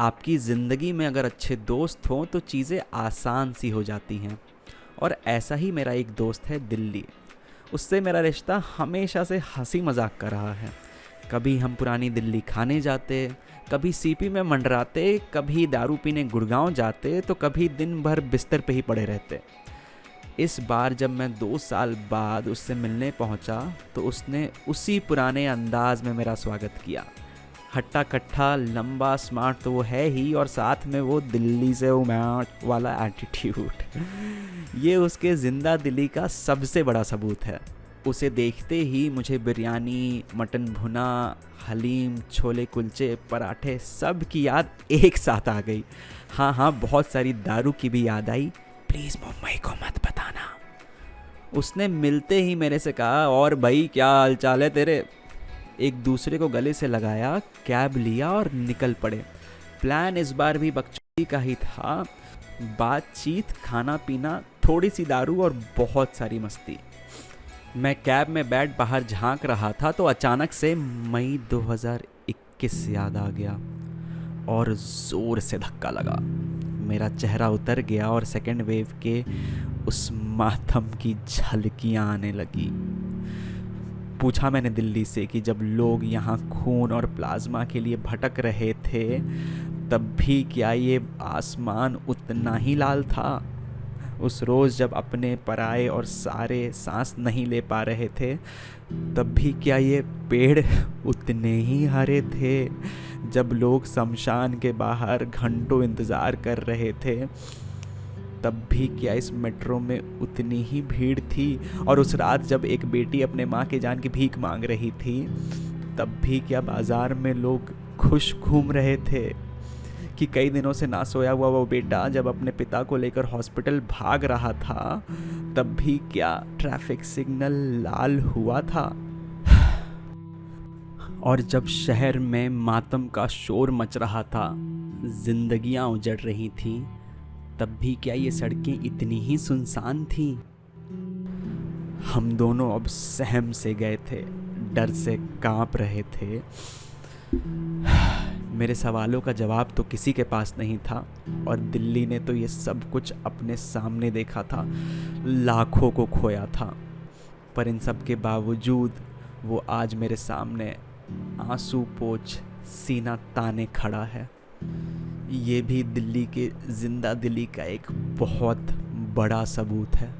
आपकी ज़िंदगी में अगर अच्छे दोस्त हों तो चीज़ें आसान सी हो जाती हैं। और ऐसा ही मेरा एक दोस्त है दिल्ली। उससे मेरा रिश्ता हमेशा से हंसी मजाक का रहा है। कभी हम पुरानी दिल्ली खाने जाते, कभी सीपी में मंडराते, कभी दारू पीने गुड़गांव जाते, तो कभी दिन भर बिस्तर पे ही पड़े रहते। इस बार जब मैं 2 साल बाद उससे मिलने पहुंचा तो उसने उसी पुराने अंदाज में मेरा स्वागत किया। हट्टा कट्ठा, लंबा, स्मार्ट तो वो है ही, और साथ में वो दिल्ली से उमैट वाला एटीट्यूड। ये उसके जिंदा दिली का सबसे बड़ा सबूत है। उसे देखते ही मुझे बिरयानी, मटन भुना, हलीम, छोले कुलचे, पराठे सब की याद एक साथ आ गई। हाँ हाँ, बहुत सारी दारू की भी याद आई। प्लीज़ मुंबई को मत बताना। उसने मिलते ही मेरे से कहा, और भाई क्या हाल चाल है तेरे। एक दूसरे को गले से लगाया, कैब लिया और निकल पड़े। प्लान इस बार भी बकचोदी का ही था। बातचीत, खाना पीना, थोड़ी सी दारू और बहुत सारी मस्ती। मैं कैब में बैठ बाहर झांक रहा था तो अचानक से मई 2021 याद आ गया और ज़ोर से धक्का लगा। मेरा चेहरा उतर गया और सेकेंड वेव के उस मातम की झलकियाँ आने लगी। पूछा मैंने दिल्ली से कि जब लोग यहाँ खून और प्लाज्मा के लिए भटक रहे थे तब भी क्या ये आसमान उतना ही लाल था? उस रोज़ जब अपने पराए और सारे सांस नहीं ले पा रहे थे तब भी क्या ये पेड़ उतने ही हरे थे? जब लोग शमशान के बाहर घंटों इंतज़ार कर रहे थे तब भी क्या इस मेट्रो में उतनी ही भीड़ थी? और उस रात जब एक बेटी अपने माँ की जान की भीख मांग रही थी तब भी क्या बाज़ार में लोग खुश घूम रहे थे? कि कई दिनों से ना सोया हुआ वो बेटा जब अपने पिता को लेकर हॉस्पिटल भाग रहा था तब भी क्या ट्रैफिक सिग्नल लाल हुआ था? और जब शहर में मातम का शोर मच रहा था, जिंदगियां उजड़ रही थीं, तब भी क्या ये सड़कें इतनी ही सुनसान थीं? हम दोनों अब सहम से गए थे, डर से कांप रहे थे। मेरे सवालों का जवाब तो किसी के पास नहीं था और दिल्ली ने तो ये सब कुछ अपने सामने देखा था, लाखों को खोया था। पर इन सब के बावजूद वो आज मेरे सामने आंसू पोंछ सीना ताने खड़ा है। ये भी दिल्ली के जिंदा दिली का एक बहुत बड़ा सबूत है।